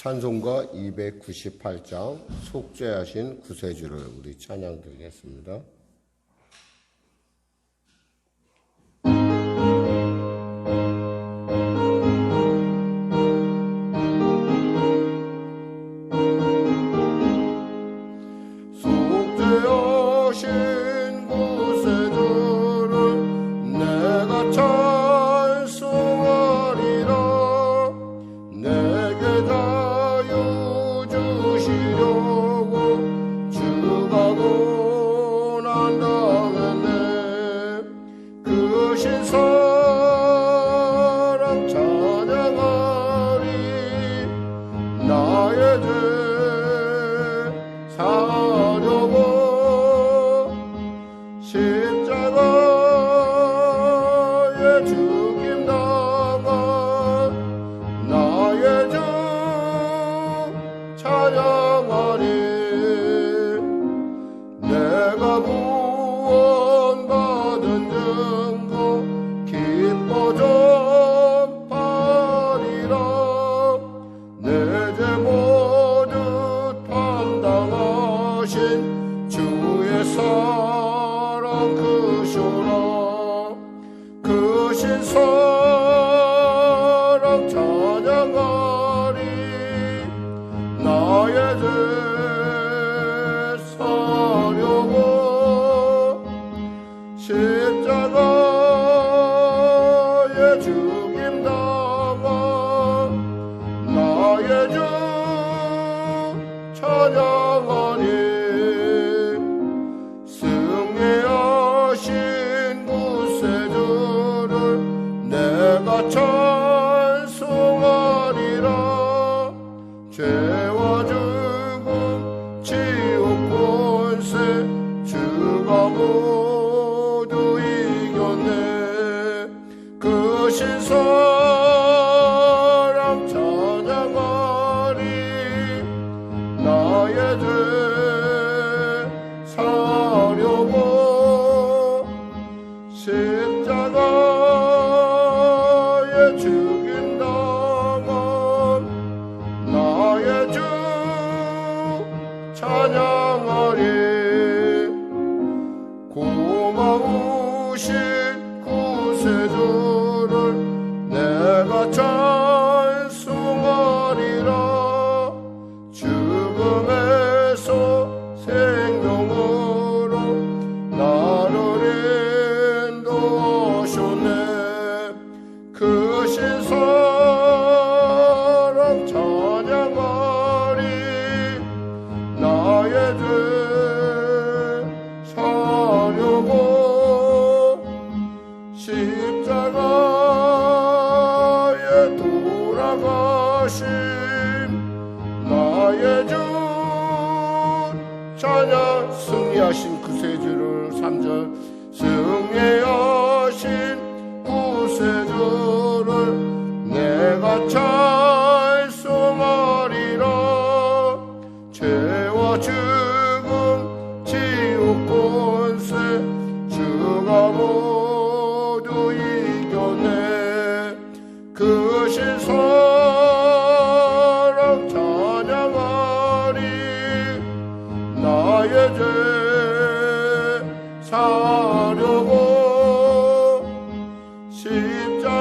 찬송가 298장 속죄하신 구세주를 우리 찬양 드리겠습니다. 속죄하신 구세주를 내가 찬송하리라. 내게 자유 주시려고 주가 고난당했네. 그 신사랑 찬양하리. 나의 죄 사려고 십자가에 죽임 당한 나의 주 찬양하리. 내가 구원받은 증거 기뻐 전파리라. 내 죄 모두 담당하신 주의 사랑 크셔라. 크신 사랑 찬양하리. 나의 죄 사려고 십자가에 죽임 당한 나의 주 찬양하리. 승리하신 구세주를 내가 찬송하리라. 죄와 죽음 지옥 권세 주가 모두 이겼네. 그 신사랑 찬양하리. 나의 죄 사려고 십자가에 죽임 당한 나의 주 찬양하리. 고마우신 구세주를 내가 찬송하리라. 죽음에서 생명으로 나를 인도하셨네. 그 신사랑 찬양하리. 나의 죄 사려고 십자가에 돌아가신 나의 주 찬양. 승리하신 구세주를 3절 승리하신 구세주를 내가 찬송하리라. 죄와 죽음 지옥 권세 주가 모두 이겨내. 그 신사랑 찬양하리. 나의 죄 사려고 십자가에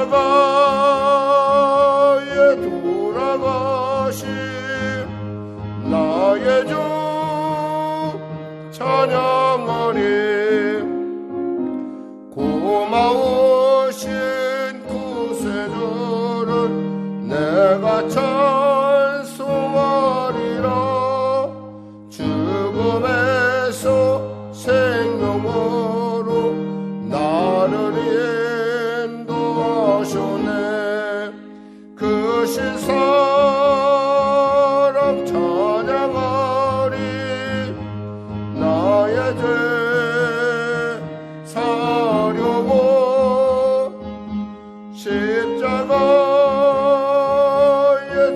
돌아가신 나의 주 찬양하리. 고마우신 구세주를 내가 찬송하리라. 죽음에서 생명으로 나를 인도하셨네. 그 신사랑 찬양하리. 나의 죄 사려고 십자가에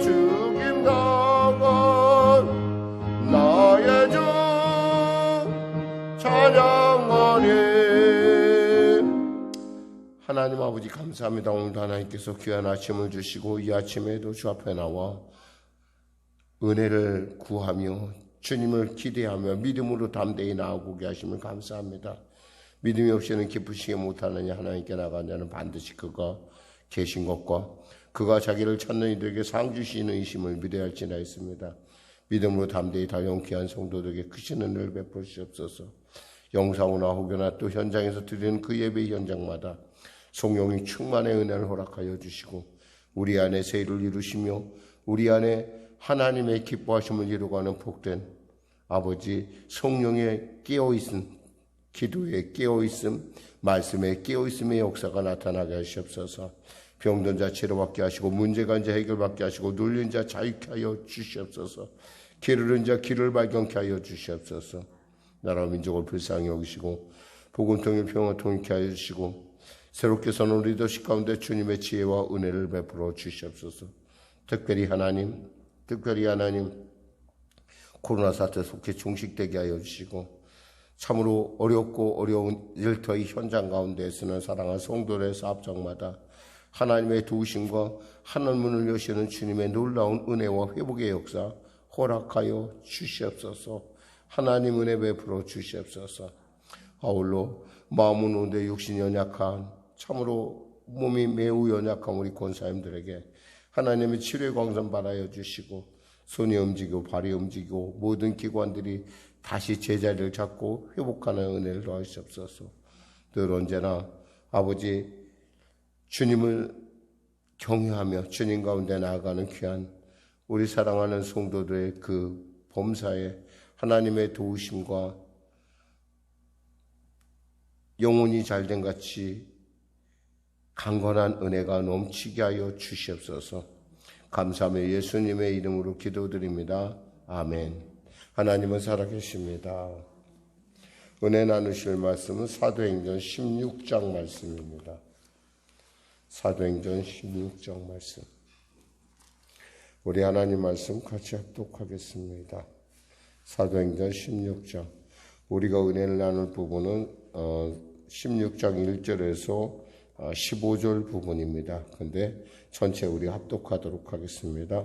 죽임 당한 나의 주 찬양하리. 하나님 아버지 감사합니다. 오늘도 하나님께서 귀한 아침을 주시고 이 아침에도 주 앞에 나와 은혜를 구하며 주님을 기대하며 믿음으로 담대히 나아오게 하시면 감사합니다. 믿음이 없이는 기쁘시게 못하느냐. 하나님께 나간 자는 반드시 그가 계신 것과 그가 자기를 찾는 이들에게 상 주시는 이심을 믿어야 할지라 했습니다. 믿음으로 담대히 달려온 귀한 성도들에게 크신 은혜를 베푸시옵소서. 영상이나 혹여나 또 현장에서 드리는 그 예배 현장마다 성령이 충만의 은혜를 허락하여 주시고 우리 안에 새 일을 이루시며 우리 안에 하나님의 기뻐하심을 이루고하는 복된 아버지 성령의 깨어있음, 기도에 깨어있음, 말씀에 깨어있음의 역사가 나타나게 하시옵소서. 병든 자 치료받게 하시고 문제가 자 해결받게 하시고 눌린 자 자유케 하여 주시옵소서. 길을 잃은 자 길을 발견케 하여 주시옵소서. 나라와 민족을 불쌍히 여기시고 복음 통일 평화 통일케 하여 주시고 새롭게 서는 리더십 가운데 주님의 지혜와 은혜를 베풀어 주시옵소서. 특별히 하나님 코로나 사태 속에 종식되게 하여 주시고 참으로 어렵고 어려운 일터의 현장 가운데 쓰는 사랑하는 성도의 사업장마다 하나님의 도우심과 하늘문을 여시는 주님의 놀라운 은혜와 회복의 역사 허락하여 주시옵소서. 하나님 은혜 베풀어 주시옵소서. 아울러 마음은 온데 육신이 연약한 참으로 몸이 매우 연약한 우리 권사님들에게 하나님의 치료의 광선 받아여 주시고 손이 움직이고 발이 움직이고 모든 기관들이 다시 제자리를 잡고 회복하는 은혜를 더하시옵소서. 늘 언제나 아버지 주님을 경외하며 주님 가운데 나아가는 귀한 우리 사랑하는 성도들의 그 범사에 하나님의 도우심과 영혼이 잘된 같이 강건한 은혜가 넘치게 하여 주시옵소서. 감사하며 예수님의 이름으로 기도드립니다. 아멘. 하나님은 살아계십니다. 은혜 나누실 말씀은 사도행전 16장 말씀입니다. 사도행전 16장 말씀. 우리 하나님 말씀 같이 합독하겠습니다. 사도행전 16장. 우리가 은혜를 나눌 부분은 16장 1절에서 15절 부분입니다. 근데 전체 우리 합독하도록 하겠습니다.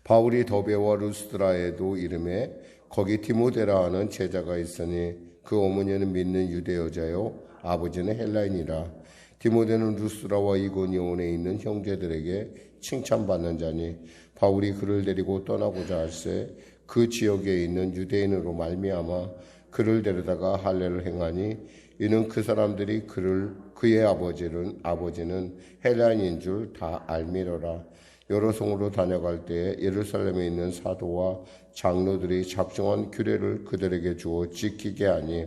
바울이 더베와 루스드라에도 이름에 거기 디모데라 하는 제자가 있으니 그 어머니는 믿는 유대 여자요 아버지는 헬라인이라. 디모데는 루스드라와 이고니온에 있는 형제들에게 칭찬받는 자니 바울이 그를 데리고 떠나고자 할새 그 지역에 있는 유대인으로 말미암아 그를 데려다가 할례를 행하니 이는 그 사람들이 그의 아버지는 헬라인인 줄 다 알미러라. 여러 성으로 다녀갈 때에 예루살렘에 있는 사도와 장로들이 작정한 규례를 그들에게 주어 지키게 하니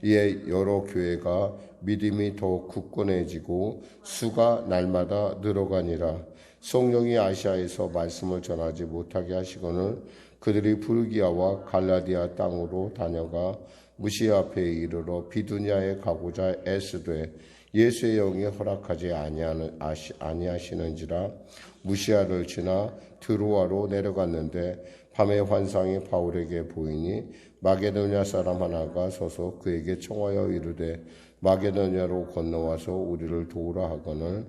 이에 여러 교회가 믿음이 더 굳건해지고 수가 날마다 늘어가니라. 성령이 아시아에서 말씀을 전하지 못하게 하시거늘 그들이 부르기아와 갈라디아 땅으로 다녀가 무시아 앞에 이르러 비두냐에 가고자 애쓰되 예수의 영이 허락하지 아니하시는지라. 무시아를 지나 드로아로 내려갔는데 밤에 환상이 바울에게 보이니 마게도냐 사람 하나가 서서 그에게 청하여 이르되 마게도냐로 건너와서 우리를 도우라 하거늘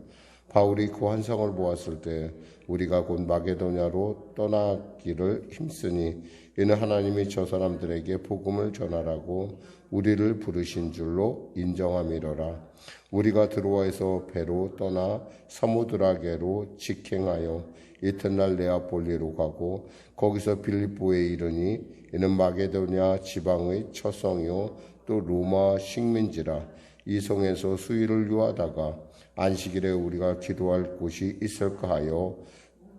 바울이 그 환상을 보았을 때 우리가 곧 마게도냐로 떠나기를 힘쓰니 이는 하나님이 저 사람들에게 복음을 전하라고 우리를 부르신 줄로 인정함이로라. 우리가 드로아에서 배로 떠나 사모드라게로 직행하여 이튿날 네아폴리로 가고 거기서 빌립보에 이르니 이는 마게도냐 지방의 첫 성이요 또 로마 식민지라. 이 성에서 수일을 유하다가 안식일에 우리가 기도할 곳이 있을까 하여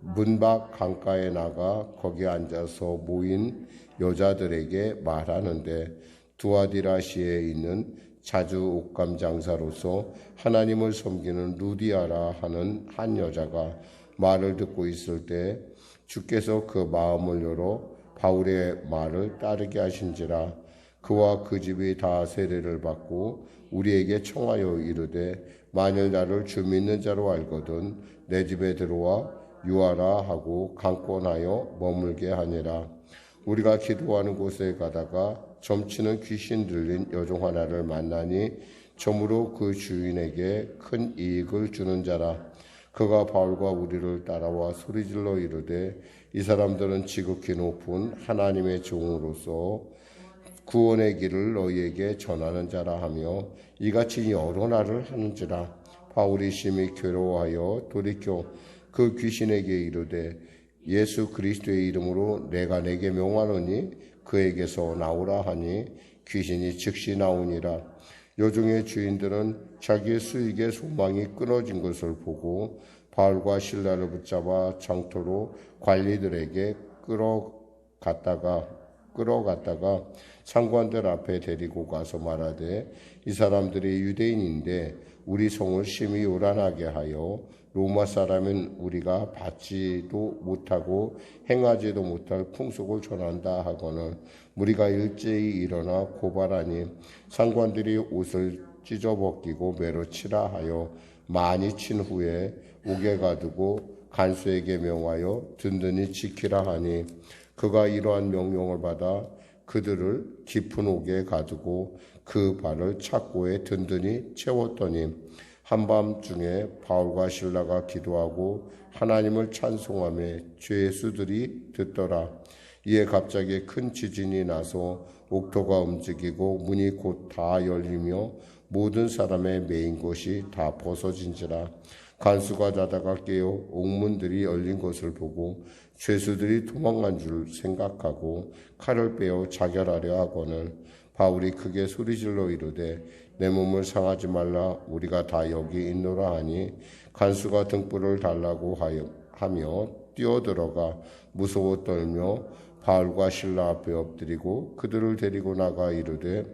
문밖 강가에 나가 거기 앉아서 모인 여자들에게 말하는데 두아디라시에 있는 자주 옷감 장사로서 하나님을 섬기는 루디아라 하는 한 여자가 말을 듣고 있을 때 주께서 그 마음을 열어 바울의 말을 따르게 하신지라. 그와 그 집이 다 세례를 받고 우리에게 청하여 이르되 만일 나를 주 믿는 자로 알거든 내 집에 들어와 유하라 하고 강권하여 머물게 하니라. 우리가 기도하는 곳에 가다가 점치는 귀신 들린 여종 하나를 만나니 점으로 그 주인에게 큰 이익을 주는 자라. 그가 바울과 우리를 따라와 소리질러 이르되 이 사람들은 지극히 높은 하나님의 종으로서 구원의 길을 너희에게 전하는 자라 하며 이같이 여러 날을 하는지라. 바울이 심히 괴로워하여 돌이켜 그 귀신에게 이르되 예수 그리스도의 이름으로 내가 내게 명하노니 그에게서 나오라 하니 귀신이 즉시 나오니라. 요중의 주인들은 자기의 수익의 소망이 끊어진 것을 보고 바울과 실라를 붙잡아 장터로 관리들에게 끌어갔다가 상관들 앞에 데리고 가서 말하되 이 사람들이 유대인인데 우리 성을 심히 요란하게 하여 로마 사람은 우리가 받지도 못하고 행하지도 못할 풍속을 전한다 하거늘 무리가 일제히 일어나 고발하니 상관들이 옷을 찢어벗기고 매로 치라 하여 많이 친 후에 옥에 가두고 간수에게 명하여 든든히 지키라 하니 그가 이러한 명령을 받아 그들을 깊은 옥에 가두고 그 발을 착고에 든든히 채웠더니 한밤중에 바울과 실라가 기도하고 하나님을 찬송하며 죄수들이 듣더라. 이에 갑자기 큰 지진이 나서 옥토가 움직이고 문이 곧 다 열리며 모든 사람의 메인 곳이 다 벗어진지라. 간수가 자다가 깨어 옥문들이 열린 것을 보고 죄수들이 도망간 줄 생각하고 칼을 빼어 자결하려 하거늘 바울이 크게 소리질러 이르되 내 몸을 상하지 말라 우리가 다 여기 있노라 하니 간수가 등불을 달라고 하며 뛰어들어가 무서워 떨며 바울과 실라 앞에 엎드리고 그들을 데리고 나가 이르되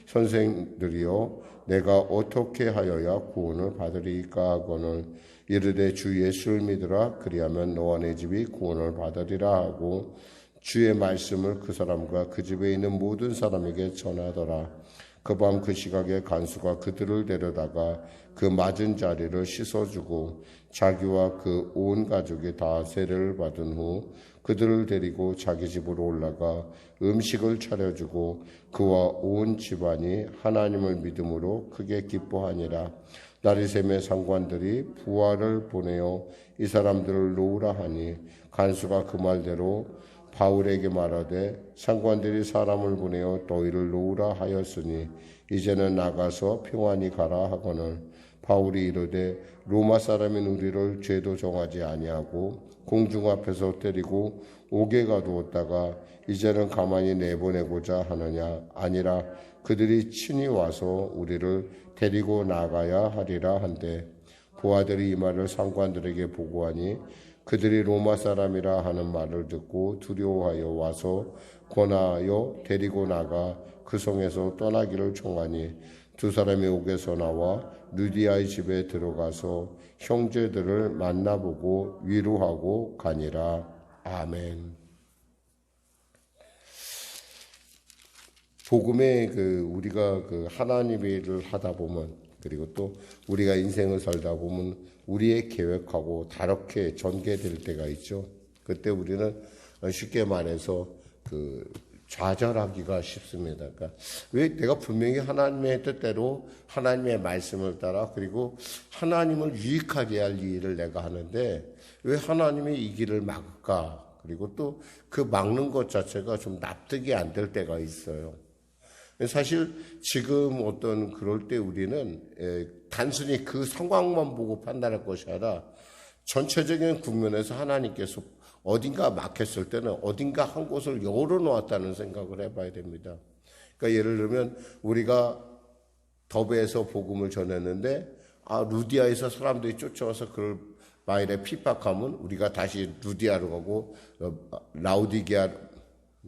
선생들이여 내가 어떻게 하여야 구원을 받으리까 하거늘 이르되 주 예수를 믿으라 그리하면 너와 내 집이 구원을 받으리라 하고 주의 말씀을 그 사람과 그 집에 있는 모든 사람에게 전하더라. 그 밤 그 시각에 간수가 그들을 데려다가 그 맞은 자리를 씻어주고 자기와 그 온 가족이 다 세례를 받은 후 그들을 데리고 자기 집으로 올라가 음식을 차려주고 그와 온 집안이 하나님을 믿음으로 크게 기뻐하니라. 날이 새매 상관들이 부하를 보내어 이 사람들을 놓으라 하니 간수가 그 말대로 바울에게 말하되 상관들이 사람을 보내어 너희를 놓으라 하였으니 이제는 나가서 평안히 가라 하거늘 바울이 이르되 로마 사람인 우리를 죄도 정하지 아니하고 공중 앞에서 때리고 옥에 가두었다가 이제는 가만히 내보내고자 하느냐 아니라 그들이 친히 와서 우리를 데리고 나가야 하리라 한데 부하들이 이 말을 상관들에게 보고하니 그들이 로마 사람이라 하는 말을 듣고 두려워하여 와서 권하여 데리고 나가 그 성에서 떠나기를 청하니 두 사람이 옥에서 나와 루디아의 집에 들어가서 형제들을 만나보고 위로하고 가니라. 아멘. 복음에 우리가 하나님의 일을 하다 보면 그리고 또 우리가 인생을 살다 보면 우리의 계획하고 다르게 전개될 때가 있죠. 그때 우리는 쉽게 말해서 좌절하기가 쉽습니다. 그러니까 왜 내가 분명히 하나님의 뜻대로 하나님의 말씀을 따라 그리고 하나님을 유익하게 할 일을 내가 하는데 왜 하나님이 이 길을 막을까? 그리고 또 그 막는 것 자체가 좀 납득이 안 될 때가 있어요. 사실 지금 어떤 그럴 때 우리는 단순히 그 상황만 보고 판단할 것이 아니라 전체적인 국면에서 하나님께서 어딘가 막혔을 때는 어딘가 한 곳을 열어놓았다는 생각을 해봐야 됩니다. 그러니까 예를 들면 우리가 더베에서 복음을 전했는데 루디아에서 사람들이 쫓아와서 그걸 마일에 핍박하면 우리가 다시 루디아로 가고 라우디게아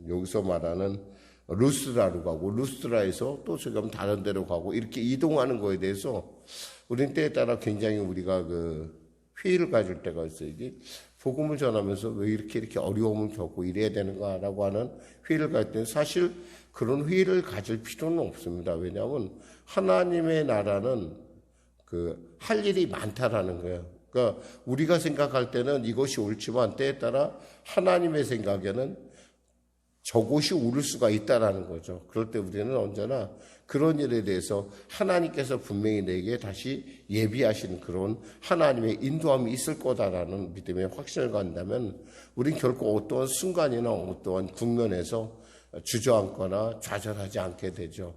여기서 말하는 루스라로 가고 루스라에서 또 지금 다른 데로 가고 이렇게 이동하는 거에 대해서 우리는 때에 따라 굉장히 우리가 회의를 가질 때가 있어요. 이게 복음을 전하면서 왜 이렇게 어려움을 겪고 이래야 되는가라고 하는 회의를 가질 때는 사실 그런 회의를 가질 필요는 없습니다. 왜냐하면 하나님의 나라는 할 일이 많다라는 거예요. 그러니까 우리가 생각할 때는 이것이 옳지만 때에 따라 하나님의 생각에는 저곳이 오를 수가 있다라는 거죠. 그럴 때 우리는 언제나 그런 일에 대해서 하나님께서 분명히 내게 다시 예비하신 그런 하나님의 인도함이 있을 거다라는 믿음의 확신을 갖는다면 우린 결코 어떠한 순간이나 어떠한 국면에서 주저앉거나 좌절하지 않게 되죠.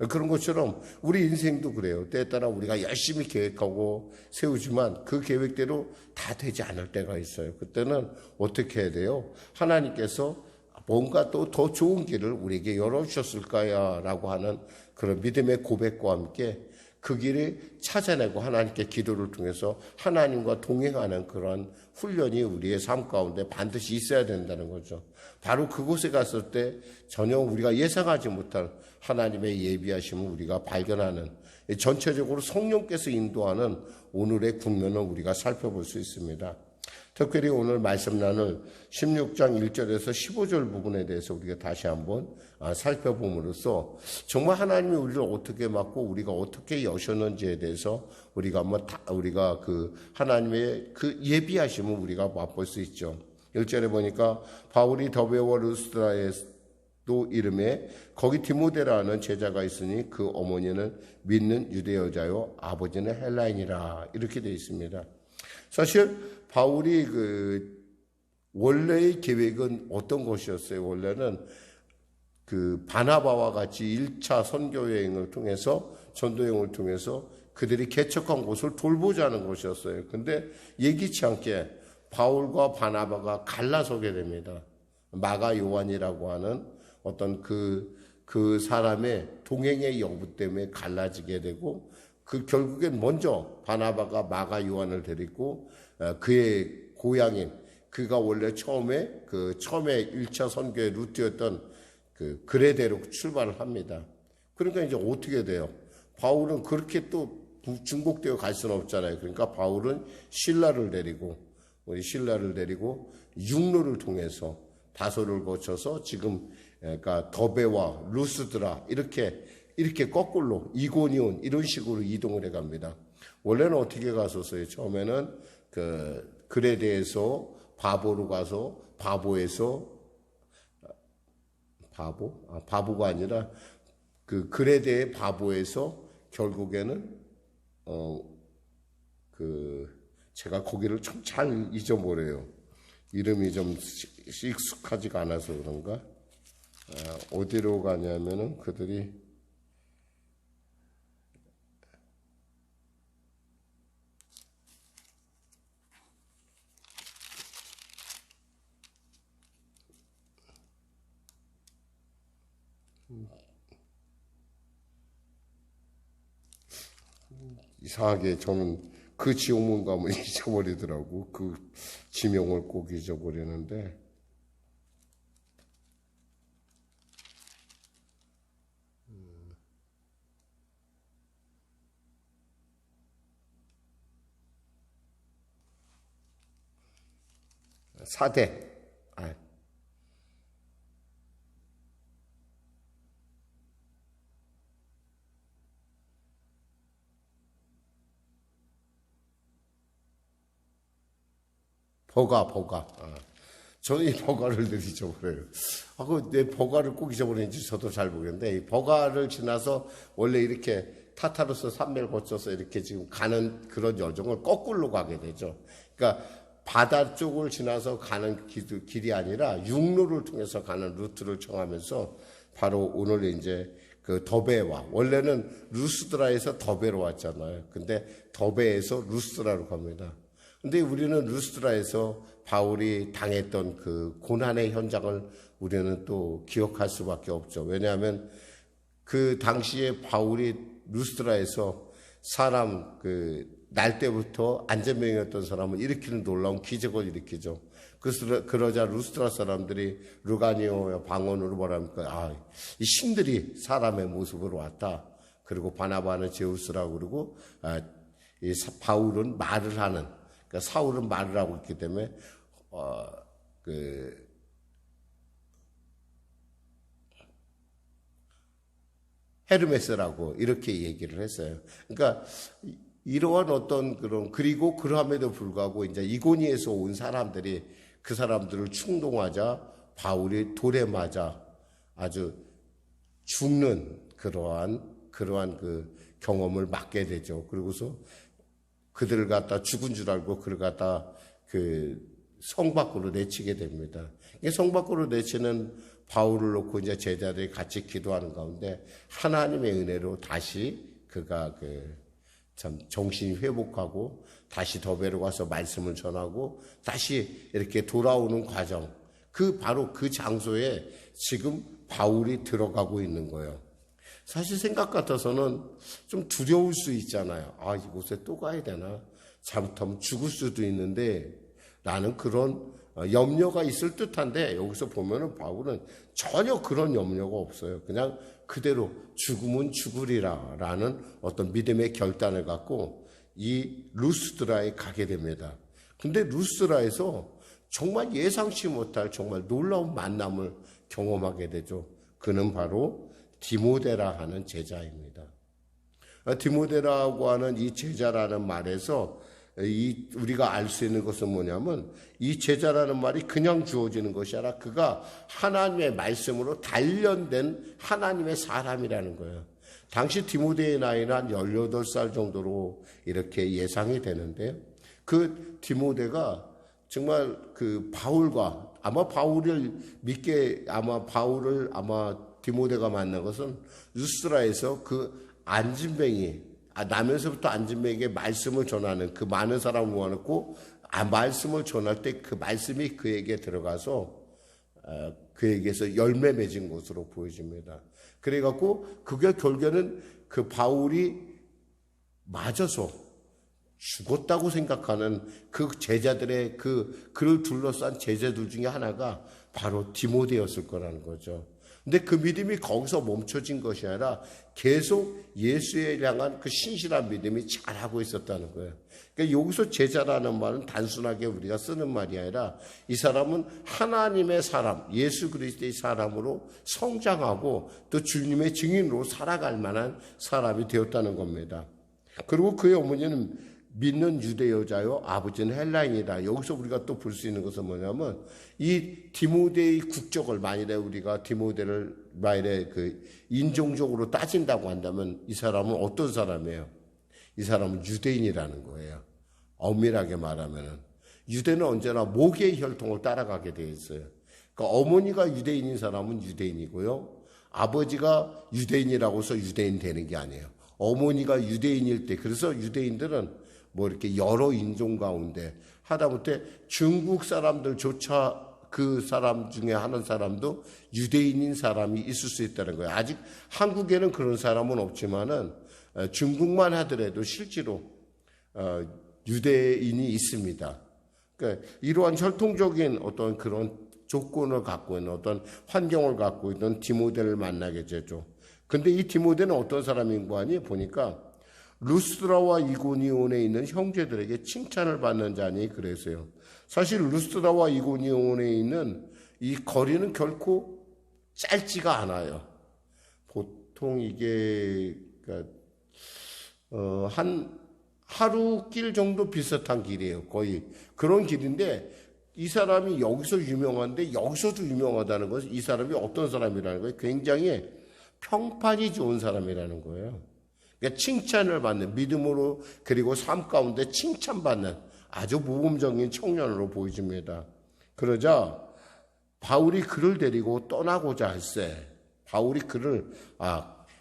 그런 것처럼 우리 인생도 그래요. 때에 따라 우리가 열심히 계획하고 세우지만 그 계획대로 다 되지 않을 때가 있어요. 그때는 어떻게 해야 돼요? 하나님께서 뭔가 또 더 좋은 길을 우리에게 열어주셨을까요? 라고 하는 그런 믿음의 고백과 함께 그 길을 찾아내고 하나님께 기도를 통해서 하나님과 동행하는 그런 훈련이 우리의 삶 가운데 반드시 있어야 된다는 거죠. 바로 그곳에 갔을 때 전혀 우리가 예상하지 못할 하나님의 예비하심을 우리가 발견하는, 전체적으로 성령께서 인도하는 오늘의 국면을 우리가 살펴볼 수 있습니다. 특별히 오늘 말씀 나눌 16장 1절에서 15절 부분에 대해서 우리가 다시 한번 살펴봄으로써 정말 하나님이 우리를 어떻게 맡고 우리가 어떻게 여셨는지에 대해서 우리가 그 하나님의 그 예비하심을 우리가 맛볼 수 있죠. 1절에 보니까 바울이 더베와 루스드라에도 이름에 거기 디모데라는 제자가 있으니 그 어머니는 믿는 유대 여자요 아버지는 헬라인이라 이렇게 되어 있습니다. 사실 바울이 원래의 계획은 어떤 것이었어요? 원래는 그 바나바와 같이 1차 선교 여행을 통해서 전도 여행을 통해서 그들이 개척한 곳을 돌보자는 것이었어요. 근데 예기치 않게 바울과 바나바가 갈라서게 됩니다. 마가 요한이라고 하는 어떤 그 사람의 동행의 여부 때문에 갈라지게 되고 결국엔 먼저 바나바가 마가 요한을 데리고 그의 고향인 그가 원래 처음에 1차 선교의 루트였던 그레데로 출발을 합니다. 그러니까 이제 어떻게 돼요? 바울은 그렇게 또 중복되어 갈 수는 없잖아요. 그러니까 바울은 신라를 데리고 육로를 통해서 다소를 거쳐서 지금 그러니까 더베와 루스드라 이렇게 거꾸로 이고니온 이런 식으로 이동을 해갑니다. 원래는 어떻게 갔었어요? 처음에는 그레데에서 바보로 가서 바보가 아니라 그레데의 바보에서 결국에는 제가 거기를 좀 잘 잊어버려요. 이름이 좀 익숙하지가 않아서 그런가? 어디로 가냐면은 그들이 이상하게 저는 그 지옥문 가면 잊어버리더라고. 그 지명을 꼭 잊어버리는데 사대 버가. 저는 이 버가를 늘 잊어버려요. 내 버가를 꼭 잊어버리는지 저도 잘 모르겠는데, 이 버가를 지나서 원래 이렇게 타타르스 산맥을 거쳐서 이렇게 지금 가는 그런 여정을 거꾸로 가게 되죠. 그러니까 바다 쪽을 지나서 가는 길이 아니라 육로를 통해서 가는 루트를 청하면서 바로 오늘 이제 그 더베와 원래는 루스드라에서 더베로 왔잖아요. 근데 더베에서 루스드라로 갑니다. 근데 우리는 루스드라에서 바울이 당했던 그 고난의 현장을 우리는 또 기억할 수밖에 없죠. 왜냐하면 그 당시에 바울이 루스드라에서 사람 날 때부터 안전병이었던 사람을 일으키는 놀라운 기적을 일으키죠. 그러자 루스드라 사람들이 루가니오 방언으로 뭐랍니까? 이 신들이 사람의 모습으로 왔다. 그리고 바나바는 제우스라고 그러고 이 바울은 말을 하는. 그러니까 사울은 말을 하고 있기 때문에 헤르메스라고 이렇게 얘기를 했어요. 그러니까 이러한 어떤 그리고 그러함에도 불구하고 이제 이고니에서 온 사람들이 그 사람들을 충동하자 바울이 돌에 맞아 아주 죽는 그러한 그 경험을 맞게 되죠. 그리고서 그들을 갖다 죽은 줄 알고 그를 갖다 그 성 밖으로 내치게 됩니다. 성 밖으로 내치는 바울을 놓고 이제 제자들이 같이 기도하는 가운데 하나님의 은혜로 다시 그가 참 정신이 회복하고 다시 더베로 가서 말씀을 전하고 다시 이렇게 돌아오는 과정, 바로 그 장소에 지금 바울이 들어가고 있는 거예요. 사실 생각 같아서는 좀 두려울 수 있잖아요. 이곳에 또 가야 되나? 잘못하면 죽을 수도 있는데 라는 그런 염려가 있을 듯한데 여기서 보면은 바울은 전혀 그런 염려가 없어요. 그냥 그대로 죽으면 죽으리라 라는 어떤 믿음의 결단을 갖고 이 루스드라에 가게 됩니다. 근데 루스드라에서 정말 예상치 못할 정말 놀라운 만남을 경험하게 되죠. 그는 바로 디모데라 하는 제자입니다. 디모데라고 하는 이 제자라는 말에서 우리가 알 수 있는 것은 뭐냐면 이 제자라는 말이 그냥 주어지는 것이 아니라 그가 하나님의 말씀으로 단련된 하나님의 사람이라는 거예요. 당시 디모데의 나이는 한 18살 정도로 이렇게 예상이 되는데 그 디모데가 정말 그 바울과 바울을 디모데가 만난 것은 루스드라에서 그 안진뱅이 나면서부터 안진뱅이에게 말씀을 전하는 그 많은 사람을 모아놓고 말씀을 전할 때 그 말씀이 그에게 들어가서 그에게서 열매 맺은 것으로 보여집니다. 그래갖고 그게 결국에는 그 바울이 맞아서 죽었다고 생각하는 그 제자들의 그를 둘러싼 제자들 중에 하나가 바로 디모데였을 거라는 거죠. 근데 그 믿음이 거기서 멈춰진 것이 아니라 계속 예수에 향한 그 신실한 믿음이 자라고 있었다는 거예요. 그러니까 여기서 제자라는 말은 단순하게 우리가 쓰는 말이 아니라 이 사람은 하나님의 사람, 예수 그리스도의 사람으로 성장하고 또 주님의 증인으로 살아갈 만한 사람이 되었다는 겁니다. 그리고 그의 어머니는 믿는 유대 여자요, 아버지는 헬라인이다. 여기서 우리가 또 볼 수 있는 것은 뭐냐면 이 디모데의 국적을 만일에 우리가 디모데를 만일에 인종적으로 따진다고 한다면 이 사람은 어떤 사람이에요? 이 사람은 유대인이라는 거예요. 엄밀하게 말하면은 유대는 언제나 모계의 혈통을 따라가게 되어 있어요. 그러니까 어머니가 유대인인 사람은 유대인이고요. 아버지가 유대인이라고 해서 유대인 되는 게 아니에요. 어머니가 유대인일 때, 그래서 유대인들은 이렇게 여러 인종 가운데 하다못해 중국 사람들조차 그 사람 중에 하는 사람도 유대인인 사람이 있을 수 있다는 거예요. 아직 한국에는 그런 사람은 없지만은 중국만 하더라도 실제로 유대인이 있습니다. 그러니까 이러한 혈통적인 어떤 그런 조건을 갖고 있는 어떤 환경을 갖고 있는 디모데를 만나게 되죠. 근데 이 디모데는 어떤 사람인가 하니 보니까 루스드라와 이고니온에 있는 형제들에게 칭찬을 받는 자니 그래서요. 사실 루스드라와 이고니온에 있는 이 거리는 결코 짧지가 않아요. 보통 이게 한 하루 길 정도 비슷한 길이에요. 거의 그런 길인데 이 사람이 여기서 유명한데 여기서도 유명하다는 것은 이 사람이 어떤 사람이라는 거예요. 굉장히 평판이 좋은 사람이라는 거예요. 그러니까 칭찬을 받는 믿음으로 그리고 삶 가운데 칭찬받는 아주 모범적인 청년으로 보여집니다. 그러자 바울이 그를 데리고 떠나고자 할세 바울이 그를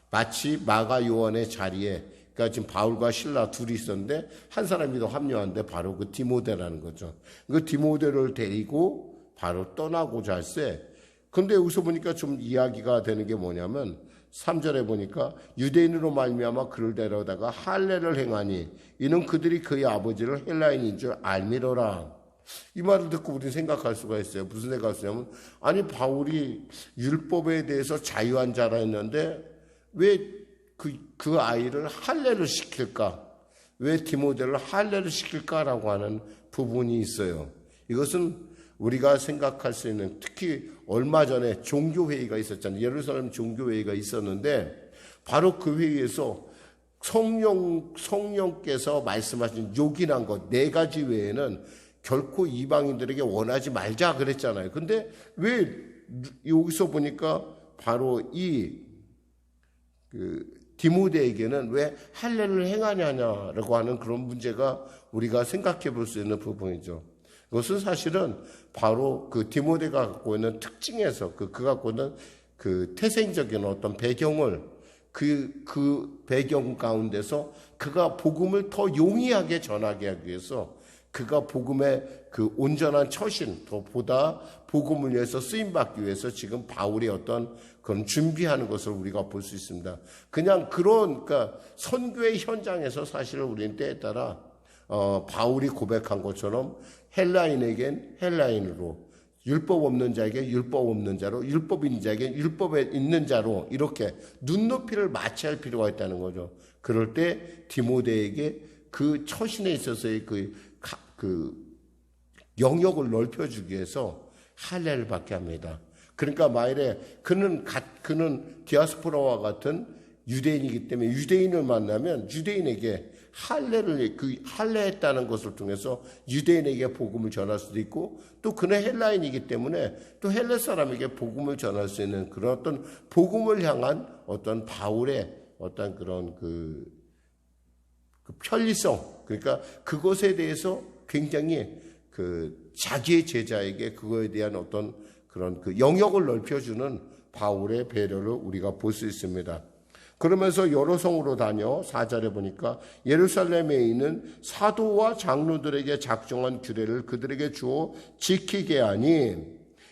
마치 마가 요한의 자리에 그러니까 지금 바울과 실라 둘이 있었는데 한 사람이 더 합류한데 바로 그 디모데라는 거죠. 그 디모데를 데리고 바로 떠나고자 할세. 근데 여기서 보니까 좀 이야기가 되는 게 뭐냐면 3절에 보니까 유대인으로 말미암아 그를 데려다가 할례를 행하니 이는 그들이 그의 아버지를 헬라인인 줄 알미러라. 이 말을 듣고 우리는 생각할 수가 있어요. 무슨 생각을 하냐면 아니 바울이 율법에 대해서 자유한 자라 했는데 왜 그 아이를 할례를 시킬까? 왜 디모데를 할례를 시킬까라고 하는 부분이 있어요. 이것은 우리가 생각할 수 있는 특히 얼마 전에 종교회의가 있었잖아요. 예루살렘 종교회의가 있었는데 바로 그 회의에서 성령께서 말씀하신 요긴한 것 4가지 외에는 결코 이방인들에게 원하지 말자 그랬잖아요. 근데 왜 여기서 보니까 바로 디모데에게는 왜 할례를 행하냐라고 하는 그런 문제가 우리가 생각해 볼 수 있는 부분이죠. 그것은 사실은 바로 그 디모데가 갖고 있는 특징에서 그가 갖고 있는 그 태생적인 어떤 배경을 그 배경 가운데서 그가 복음을 더 용이하게 전하게 하기 위해서 그가 복음의 그 온전한 처신, 더 보다 복음을 위해서 쓰임받기 위해서 지금 바울의 어떤 그런 준비하는 것을 우리가 볼 수 있습니다. 그냥 그러니까 선교의 현장에서 사실은 우리는 때에 따라 바울이 고백한 것처럼 헬라인에겐 헬라인으로, 율법 없는 자에게 율법 없는 자로, 율법 있는 자에게 율법에 있는 자로 이렇게 눈높이를 맞춰야 할 필요가 있다는 거죠. 그럴 때 디모데에게 그 처신에 있어서의 그 영역을 넓혀주기 위해서 할례를 받게 합니다. 그러니까 만일에 그는 디아스포라와 같은 유대인이기 때문에 유대인을 만나면 유대인에게 할례했다는 것을 통해서 유대인에게 복음을 전할 수도 있고, 또 그는 헬라인이기 때문에 또 헬라 사람에게 복음을 전할 수 있는 그런 어떤 복음을 향한 어떤 바울의 어떤 그런 그 편리성, 그러니까 그것에 대해서 굉장히 그 자기의 제자에게 그거에 대한 어떤 그런 그 영역을 넓혀주는 바울의 배려를 우리가 볼 수 있습니다. 그러면서 여러 성으로 다녀 4절에 보니까 예루살렘에 있는 사도와 장로들에게 작정한 규례를 그들에게 주어 지키게 하니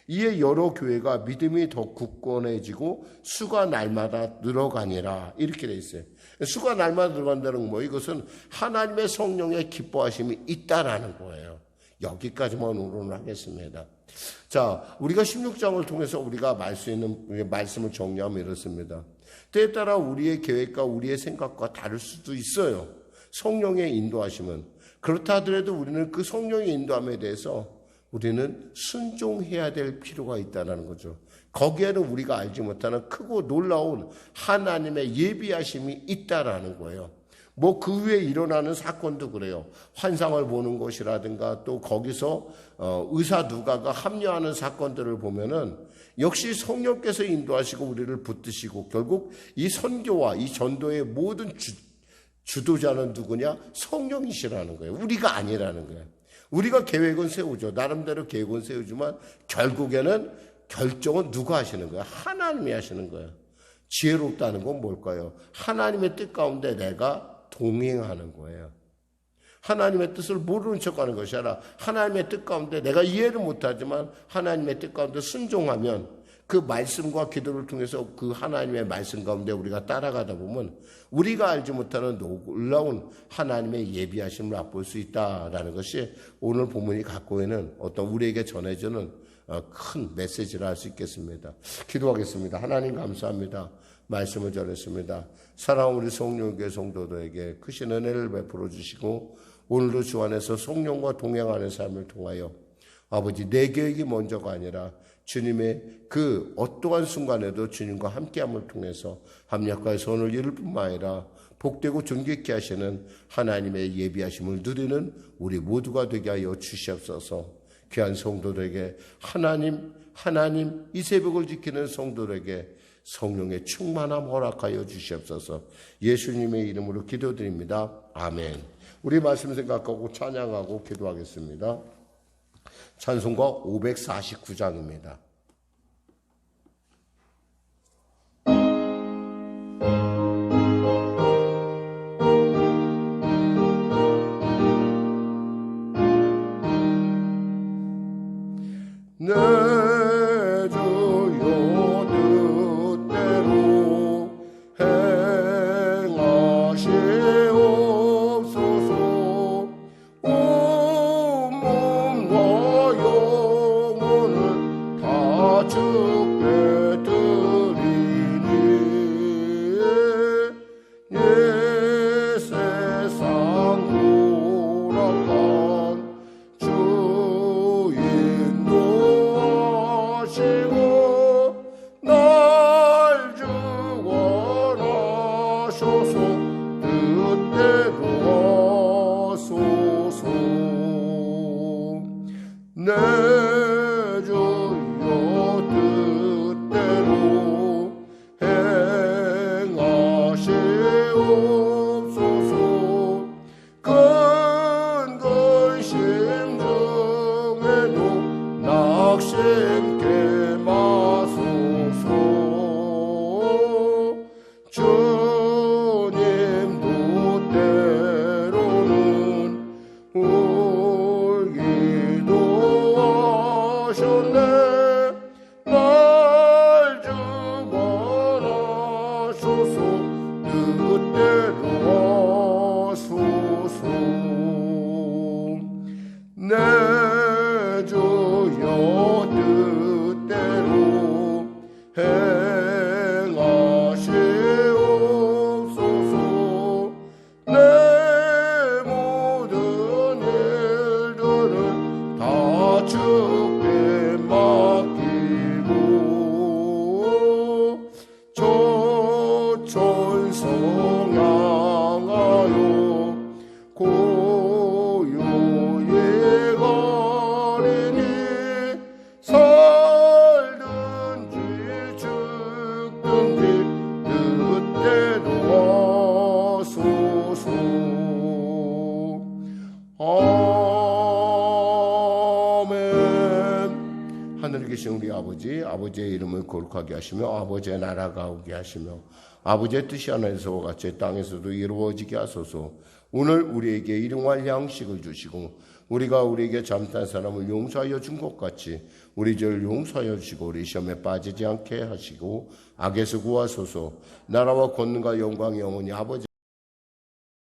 이에 여러 교회가 믿음이 더 굳건해지고 수가 날마다 늘어가니라. 이렇게 돼 있어요. 수가 날마다 늘어간다는 건 뭐, 이것은 하나님의 성령의 기뻐하심이 있다라는 거예요. 여기까지만 오늘 하겠습니다. 자, 우리가 16장을 통해서 우리가 말씀을 정리하면 이렇습니다. 때에 따라 우리의 계획과 우리의 생각과 다를 수도 있어요. 성령의 인도하심은. 그렇다 하더라도 우리는 그 성령의 인도함에 대해서 우리는 순종해야 될 필요가 있다는 거죠. 거기에는 우리가 알지 못하는 크고 놀라운 하나님의 예비하심이 있다라는 거예요. 뭐 그 위에 일어나는 사건도 그래요. 환상을 보는 것이라든가 또 거기서 의사 누가가 합류하는 사건들을 보면은 역시 성령께서 인도하시고 우리를 붙드시고 결국 이 선교와 이 전도의 모든 주도자는 누구냐? 성령이시라는 거예요. 우리가 아니라는 거예요. 우리가 계획은 세우죠. 나름대로 계획은 세우지만 결국에는 결정은 누가 하시는 거예요? 하나님이 하시는 거예요. 지혜롭다는 건 뭘까요? 하나님의 뜻 가운데 내가 동행하는 거예요. 하나님의 뜻을 모르는 척하는 것이 아니라 하나님의 뜻 가운데 내가 이해를 못하지만 하나님의 뜻 가운데 순종하면 그 말씀과 기도를 통해서 그 하나님의 말씀 가운데 우리가 따라가다 보면 우리가 알지 못하는 놀라운 하나님의 예비하심을 맛볼 수 있다라는 것이 오늘 본문이 갖고 있는 어떤 우리에게 전해주는 큰 메시지라 할 수 있겠습니다. 기도하겠습니다. 하나님 감사합니다. 말씀을 전했습니다. 사랑하는 우리 성령교회 성도들에게 크신 은혜를 베풀어 주시고 오늘도 주 안에서 성령과 동행하는 삶을 통하여 아버지 내 계획이 먼저가 아니라 주님의 그 어떠한 순간에도 주님과 함께함을 통해서 합력하여 손을 이룰 뿐만 아니라 복되고 존귀케 하시는 하나님의 예비하심을 누리는 우리 모두가 되게 하여 주시옵소서. 귀한 성도들에게 하나님 이 새벽을 지키는 성도들에게 성령의 충만함 허락하여 주시옵소서. 예수님의 이름으로 기도드립니다. 아멘. 우리 말씀 생각하고 찬양하고 기도하겠습니다. 찬송가 549장입니다. 온 몸과 영혼을 다 고요에 거리니 살든지 죽든지 그때로 와소서. 아멘. 하늘에 계신 우리 아버지, 아버지의 이름을 거룩하게 하시며 아버지의 나라가 오게 하시며 아버지의 뜻이 하늘에서와 같이 땅에서도 이루어지게 하소서. 오늘 우리에게 일용할 양식을 주시고 우리가 우리에게 잘못한 사람을 용서하여 준 것 같이 우리 죄를 용서하여 주시고 우리 시험에 빠지지 않게 하시고 악에서 구하소서. 나라와 권능과 영광이 영원히 아버지